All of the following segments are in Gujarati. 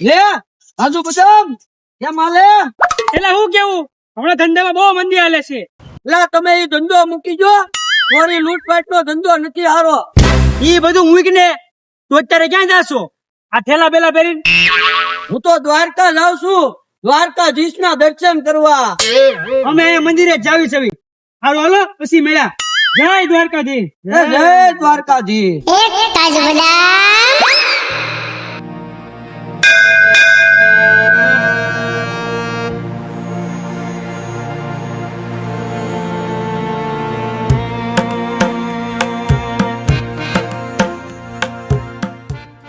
લે આજુ બદામ કેમ હાલે? એટલે હું કેવું હમણાં ધંધામાં બહુ મંદી હાલે છે. લે તમે એ ધંધો મૂકી જો. ચોરી લૂંટફાટ નો ધંધો નથી હારો. ઈ બધું મૂકીને તું અત્યારે ક્યાં જાશો? આ થેલા બેલા પહેરીને? હું તો દ્વારકા જાઉં છું, દ્વારકાધીશ ના દર્શન કરવા. અમે અહીંયા મંદિરે જ જાવી છવી. હાલો હાલો પછી મળ્યા. જય દ્વારકાધીશ. જય દ્વારકાધીશ. એક કાજુ બદામ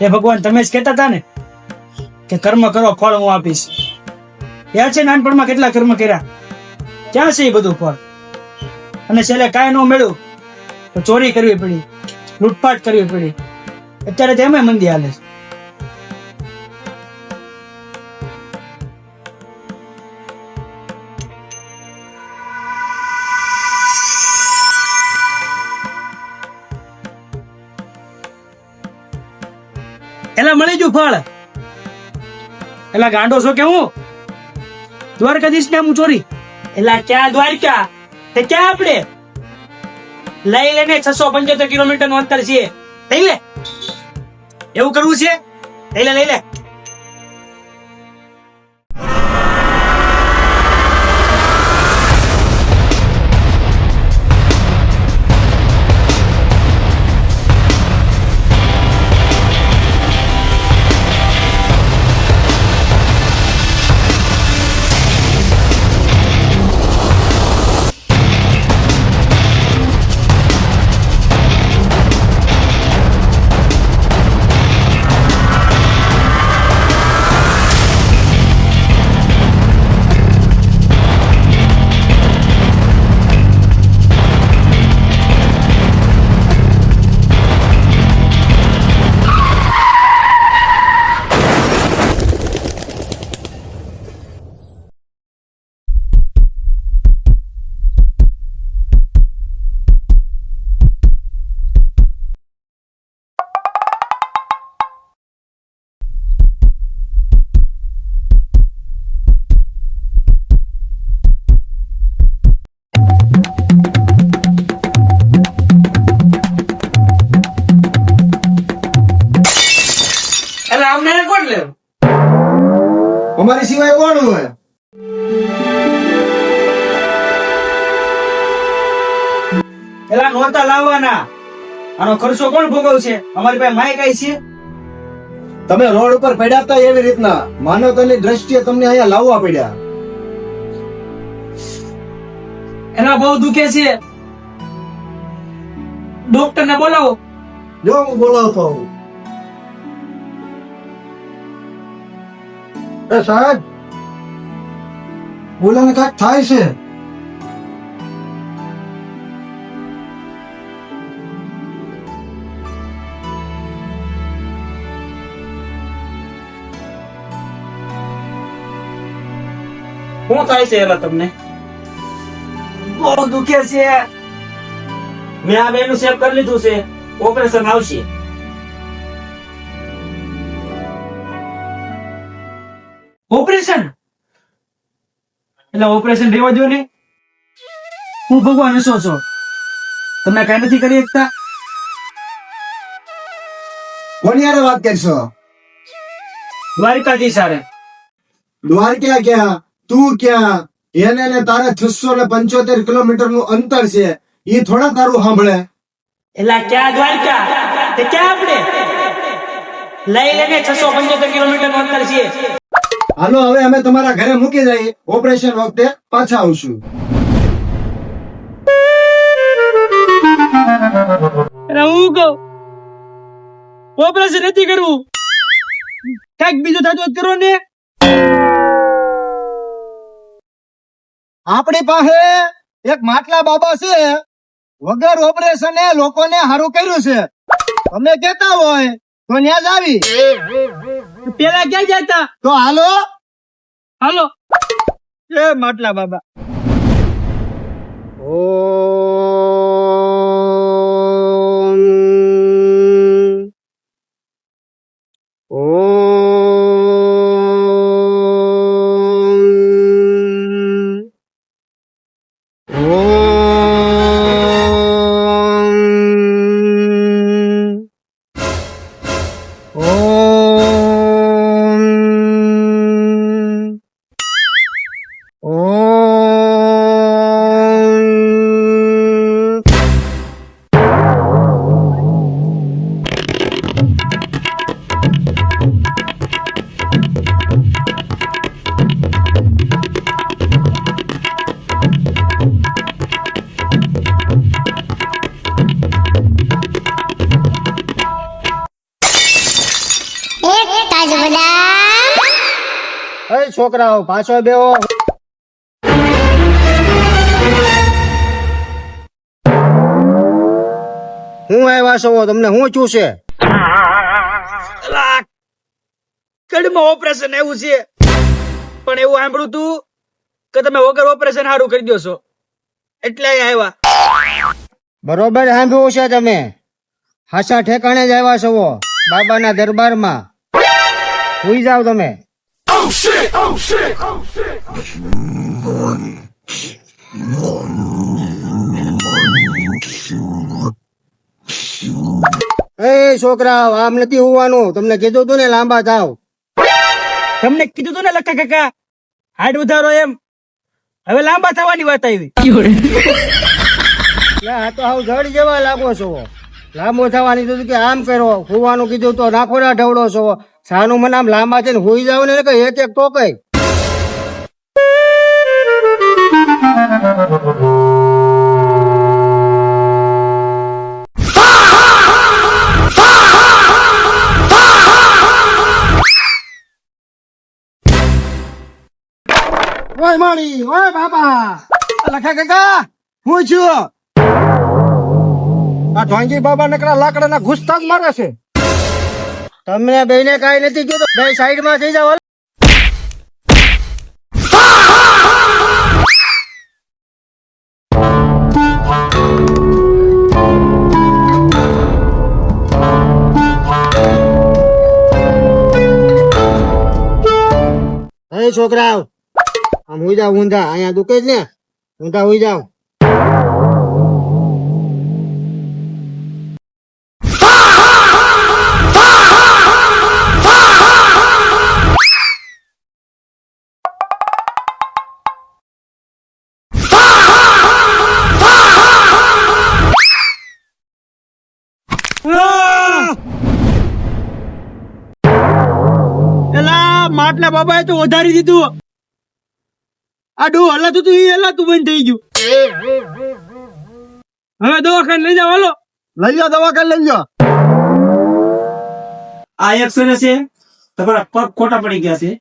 હે ભગવાન, તમે જ કહેતા હતા ને કે કર્મ કરો ફળ હું આપીશ. યાદ છે નાનપણમાં કેટલા કર્મ કર્યા? ક્યાં છે એ બધું ફળ? અને છેલ્લે કાંઈ ન મળ્યું તો ચોરી કરવી પડી, લૂંટફાટ કરવી પડી. અત્યારે તો એમાં મંદી હાલે છે. એલા મળી ગયું ફળ. એલા ગાંડો છો કે હું? દ્વારકાધીશ ને હું ચોરી? એલા ક્યાં દ્વારકા? તે ક્યાં આપણે? લઈ લેને 675 કિલોમીટર નું અંતર છે. લઈ લે. એવું કરવું છે? લઈ લે લઈ લે. અમારી સિવાય કોણ હોય? એલા નોરતા લાવવાના. આનો ખર્ચો કોણ ભોગવશે? અમારી પાસે માય કઈ છે? તમે રોડ ઉપર પડ્યા હતા એવી રીતના માનવતાની દ્રષ્ટિએ તમને અહીંયા લાવવા પડ્યા. એલા બહુ દુખે છે. ડોક્ટર ને બોલાવો. જો હું બોલાવતો હોઉં. એ સાહેબ, બોલાને કાંઈક થાય છે. શું થાય છે એલા તમને? બહુ દુખે છે. મેં આ બેનું સેવ કરી લીધું છે. ઓપરેશન આવશે. ઓપરેશન? એટલે ઓપરેશન રહેવા દો ને. હું ભગવાન હસો છો? તમે કઈ નથી કરી શકતા? કોની હારે વાત કરશો? દ્વારકાધીશ હારે. દ્વારકા ક્યાં? તું ક્યાં? એને ને તારે 675 કિલોમીટર નું અંતર છે. ઈ થોડા તારું સાંભળે. એલા ક્યાં દ્વારકા? તે ક્યાં આપણે? લઈ લેને 675 કિલોમીટર નું અંતર છે. હાલો હવે અમે તમારા ઘરે મૂકી જઈએ. ઓપરેશન વખતે પાછા આવશું. હું કહું ઓપરેશન નથી કરવું. કઈક બીજું થતું કરો ને. આપણી પાસે એક માટલા બાબા છે, વગર ઓપરેશન એ લોકોને સારું કર્યું છે. તમે કેતા હોય તો ન્યા જ આવી. પેલા ક્યાં જતા? તો હાલો હાલો. એ માટલા બાબા. ઓમ છોકરાઓ પાછો બેહો. હું આવ્યા છો? તમને હું ચૂસે? અલા, કડમાં ઓપરેશન એવું છે, પણ એવું સાંભળ્યું તું કે તમે વગર ઓપરેશન સારું કરી દો છો, એટલે અહીં આવ્યા. બરોબર સાંભળ્યું છે તમે. હાસા ઠેકાણે જ આવ્યા છો, બાબાના દરબારમાં. સુઈ જાવ તમે. એ છોકરા, આમ નથી હોવાનું. તમને કીધું તું ને લાંબા થાવ. તમને કીધું તું ને લખા કાકા, હાડ વધારો એમ. હવે લાંબા થવાની વાત આવી. આ તો હાવ જડ જેવા લાગો છો. લાંબો થવાની કીધું કે આમ કરો, હોવાનું કીધું તો નાખોડા ઢવડો છો. સાનું મને આમ લાંબા થઈને હોઈ જાવ ને કઈ એક એક તો કઈ. ઓય માળી, ઓય બાબા, લખા કાકા, હું છું. આ ઢોંગી બાબા નકરા લાકડાના ઘૂસતા જ મારે છે. તમને બેને કાઈ નથી કીધું. બે સાઈડ માં થઈ જાવ. એ છોકરાઓ, આમ હુઈ જાવ ઊંધા. અહીંયા દુખે જ ને, ઊંધા હુઈ જાવ. એલા, માટલા બાબાએ તો વધારી દીધું. આ ડો હલાતું તું, એ હલાતું બંધ થઈ ગયું. હવે દવાખાને લઈ જાવ, હાલો. લઈ જાઓ, દવાખાને લઈ જાઓ. આ એક્સરે છે, તમારા પગ ખોટા પડી ગયા છે.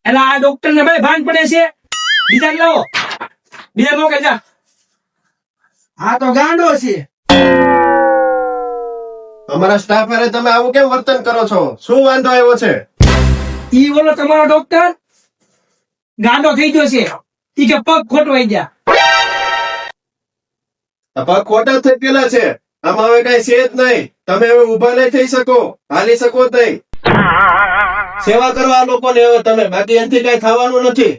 એલા, આ ડોક્ટર ને ભાઈ ભાન પડે છે. બીજા લાવો, બીજા મોકલ જા. આ તો ગાંડો છે. અમારા સ્ટાફ હારે તમે આવું કેમ વર્તન કરો છો? શું વાંધો આવ્યો છે? ઈ બોલો તમારો ડોક્ટર ગાંડો થઈ ગયો છે. ઈ કે પગ ખોટવાઈ ગયા. આ પગ ખોટા થઈ ગયેલા છે. આમાં હવે કઈ છે જ નહીં. તમે હવે ઊભા નહીં થઈ શકો, હાલી શકો જ નહીં. સેવા કરો આ લોકોને હવે તમે, બાકી એનાથી કઈ થવાનું નથી.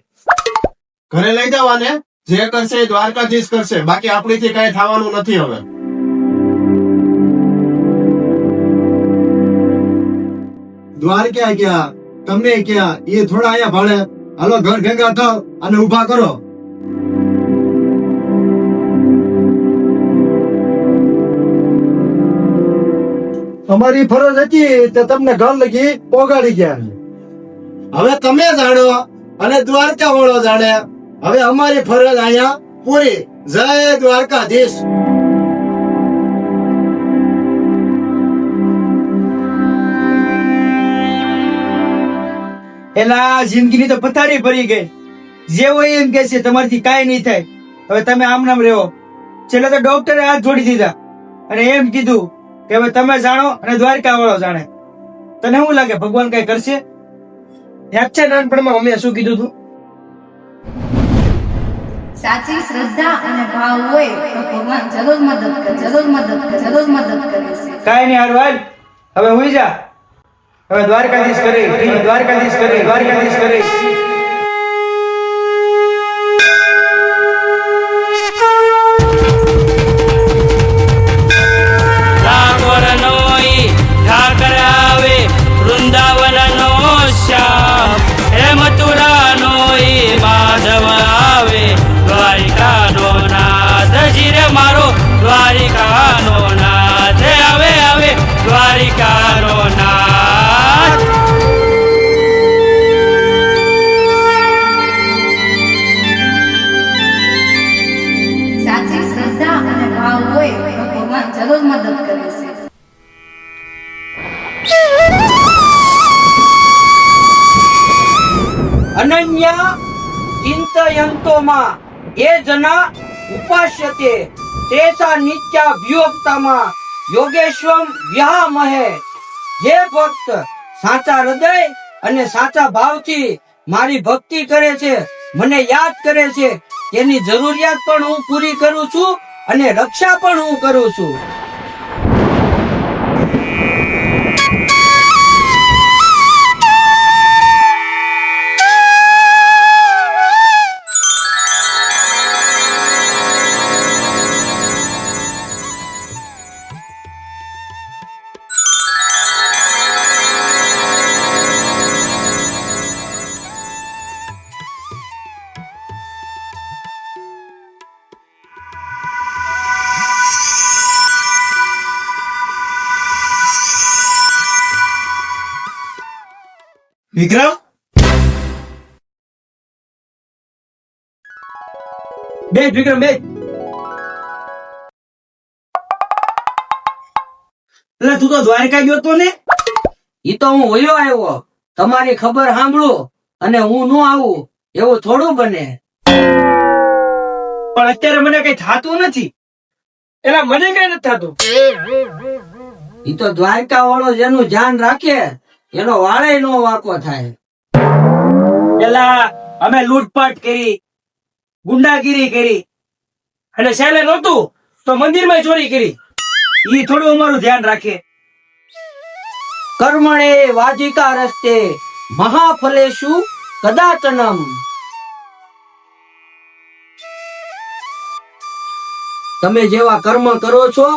ઘરે લઈ જાવ આને. જે કરશે એ દ્વારકાધીશ કરશે, બાકી આપણીથી કઈ થવાનું નથી હવે. દ્વારકા ગયા, તમે ક્યાં? એ થોડા અહીંયા ભાડે. હાલો ઘર ભેગા થાવ અને ઉભા કરો. અમારી ફરજ હતી તે તમને ઘર લગી પોગાડી ગયા. હવે તમે જાણો અને દ્વારકા વાળો જાણે. હવે અમારી ફરજ અહીંયા પૂરી. જય દ્વારકાધીશ. એલા, જિંદગીની તો પથારી ભરી ગઈ. જેવો એમ કે છે તમારાથી કાંઈ નહીં થાય. હવે તમે આમ નામ રહો. છેલ્લે તો ડોક્ટરે હાથ જોડી દીધા અને એમ કીધું કે હવે તમે જાણો અને દ્વારકા વાળો જાણે. તને શું લાગે ભગવાન કઈ કરશે? યાદ છે નાનપણમાં અમે શું કીધું તું? સાચી શ્રદ્ધા અને ભાવ હોય તો ભગવાન જરૂર મદદ કરે, જરૂર મદદ કરે, જરૂર મદદ કરે છે. કાંઈ નહીં, હારું હાલ. હવે હુઈ જા. હવે દ્વારકાધીશ કરે, દ્વારકાધીશ કરે, દ્વારકાધીશ કરે. વૃંદાવનનો શ્યામ હે મથુરાનો ઈ માધવ આવે, દ્વારિકાનો નાથ જીરે મારો, દ્વારિકાનો નાથ આવે આવે, દ્વારિકાનો નાથ. સાચી શ્રદ્ધા અને ભાવ હોય તો ભગવાન જરૂર મદદ કરે છે. અન્યા ચિંતયંતોમાં એ જના ઉપાસ્યતે તેસા નિત્યા વ્યુક્તામાં યોગેશ્વમ વ્યામહે. જે ભક્ત સાચા હૃદય અને સાચા ભાવથી મારી ભક્તિ કરે છે, મને યાદ કરે છે, તેની જરૂરિયાત પણ હું પૂરી કરું છું અને રક્ષા પણ હું કરું છું. વિક્રમ, બેસ વિક્રમ બેસ. એટલે તું તો દ્વારકા ગયો તો ને? ઈ તો હું વયો આવ્યો, તમારી ખબર સાંભળું અને હું ન આવું એવું થોડું બને. પણ અત્યારે મને કઈ થાતું નથી. એલા મને કઈ નથી થાતું. ઈ તો દ્વારકા વાળો જેનું ધ્યાન રાખે એનો વાળે નો વાકો થાય. એલા અમે લૂંટપાટ કરી, ગુંડાગીરી કરી અને છેલ્લે નહોતું તો મંદિરમાં ચોરી કરી. ઈ થોડું અમારું ધ્યાન રાખે. કર્મણે વાજિકા રસ્તે મહાફલેશુ કદાચનમ. તમે જેવા કર્મ કરો છો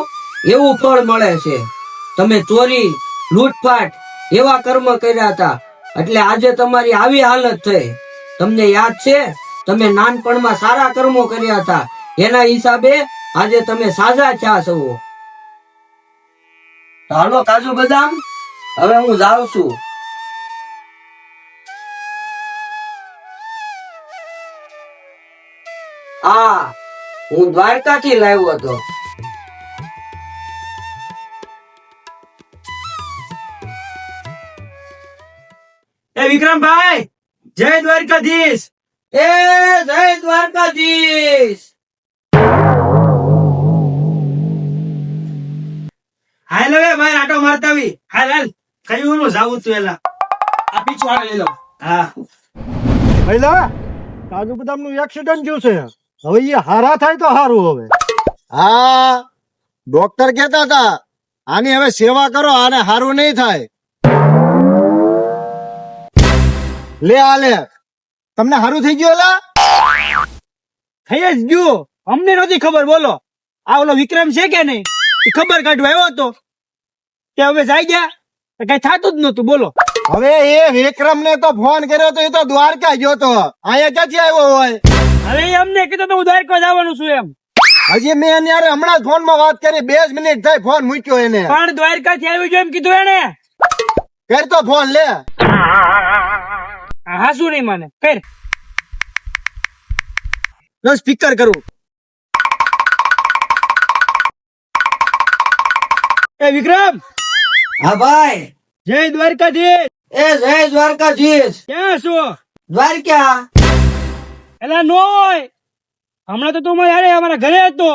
એવું ફળ મળે છે. તમે ચોરી, લૂંટફાટ એવા કર્મ કર્યા હતા એટલે આજે તમારી આવી હાલત થઈ. તમને યાદ છે તમે નાનપણમાં સારા કર્મો કર્યા હતા, એના હિસાબે આજે તમે સાજા થયા છો. હાલો કાજુ બદામ, હવે હું જાઉં છું. હું દ્વારકાથી લાવ્યો હતો. એ વિક્રમભાઈ, જય દ્વારકાધીશ. એ જય દ્વારકાધીશ. હાલ હવે મારે આટો મારતા આવી. હાલ હાલ, કયું નું જાવું તું? એલા આ પીછું હાલ લઈ લો. હા પહેલા કાજુ બદામ નું એક્સિડન્ટ થયું છે, હવે એ હારા થાય તો હારું. હવે હા, ડોક્ટર કહેતા હતા આની હવે સેવા કરો, આને હારું નહીં થાય. લે આ લે, તમને હારું થઈ ગયું? એલા થઈ જ ગયું, અમને નહોતી ખબર. બોલો, આ ઓલો વિક્રમ છે કે નહીં એ ખબર કાઢવા આવ્યો હતો કે હવે જાય ગયા કઈ થતું જ નતું. બોલો, હવે એ વિક્રમ ને તો ફોન કર્યો તો એ તો દ્વારકા ગયો તો, અહીંયા ક્યાંથી આવ્યો હોય? હવે એ અમને કીધું તો હું દ્વારકા જવાનું છું એમ. હજી મેં એને યાર હમણાં જ ફોન માં વાત કરી, 2 મિનિટ થઈ ફોન મૂક્યો એને. પણ દ્વારકા થી આવ્યું છે એમ કીધું એને. કર તો ફોન લે. હા શું નહીં માને, કર સ્પીકર કરું. એ વિક્રમ. હા ભાઈ. જય દ્વારકાધીશ. એ જય દ્વારકાધીશ. ક્યાં છો? દ્વારકા. એલા નો હોય, હમણાં તો તું યારે અમારા ઘરે હતો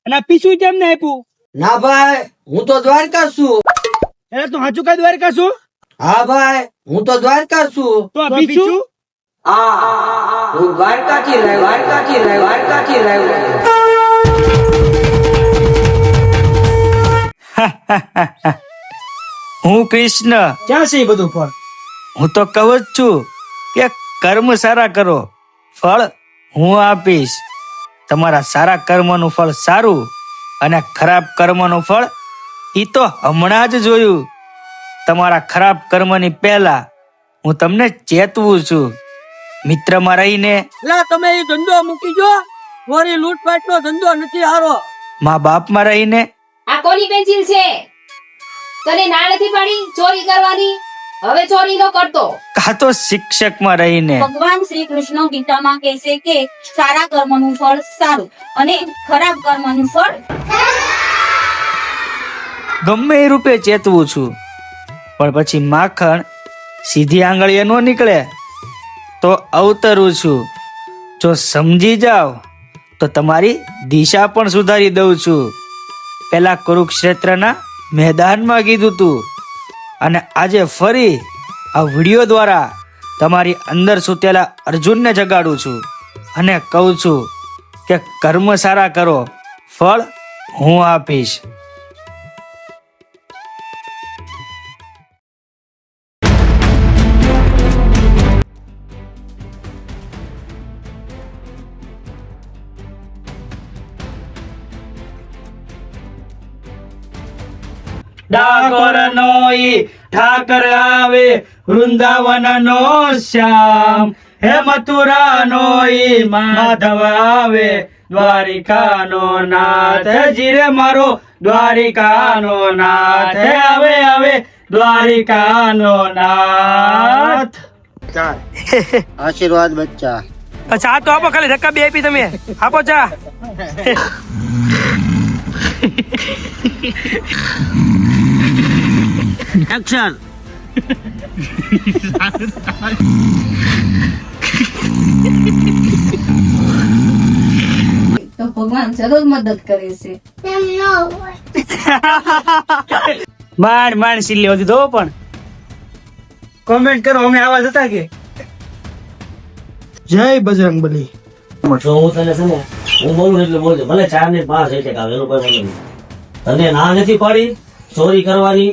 અને આ પીછું તેમને આપ્યું. ના ભાઈ, હું તો દ્વારકા છું. એટલે તું સાચું કઈ દ્વારકા છું? હા ભાઈ, હું તો દ્વારકા છું. તો આ પીછું? હું દ્વારકાથી લાવ્યો. હું કૃષ્ણ. ક્યાં છે એ બધું ફળ? હું તો કહું જ છું કે કર્મ સારા કરો, ફળ હું આપીશ. તમારા સારા કર્મનું ફળ સારું અને ખરાબ કર્મનું ફળ ઈ તો હમણાં જ જોયું. તમારા ખરાબ કર્મની પહેલા હું તમને ચેતવું છું. મિત્રમાં રહીને, એટલે તમે એ ધંધો મૂકી જો, ચોરી લૂંટફાટ નો ધંધો નથી હારો. મા બાપમાં રહીને, આ કોની પેન્સિલ છે? તને ના નથી પાડી ચોરી કરવાની? હવે ચોરી ન કરતો. કાં તો શિક્ષકમાં રહીને. ભગવાન શ્રી કૃષ્ણ ગીતામાં કહે છે કે સારા કર્મનું ફળ સારું અને ખરાબ કર્મનું ફળ. ગમે એ રૂપે ચેતવું છું, પણ પછી માખણ સીધી આંગળીએ નો નીકળે. તો અવતરું છું. જો સમજી જાઓ તો તમારી દિશા પણ સુધારી દઉં છું. પેલા કુરુક્ષેત્રના મેદાનમાં કીધું તું, અને આજે ફરી આ વિડીયો દ્વારા તમારી અંદર સૂતેલા અર્જુનને જગાડું છું અને કહું છું કે કર્મ સારા કરો, ફળ હું આપીશ. ડાકોર નો ઈ ઠાકર આવે, વૃંદાવન નો શ્યામ, હે મથુરા નો ઈ માધવ આવે, દ્વારિકા નો નાથ, જીરે મારો દ્વારિકા નો નાથ, આવે આવે દ્વારિકા નો નાથ. આશીર્વાદ બચ્ચા. ચા તો આપો, ખાલી ધક્કા બે આપી તમે આપો ચા. એક્શન. તો ભગવાન જરૂર મદદ કરે છે. માંડ સીલી હતી તો પણ કોમેન્ટ કરો, અમે આવા હતા કે જય બજરંગ બલી. જો હું તને છે ને હું બોલું એટલે બોલજો, ભલે 4 ને 5 એટલે કાવ એનું કોઈ વાંધો નહીં. તને ના નથી પાડી ચોરી કરવાની,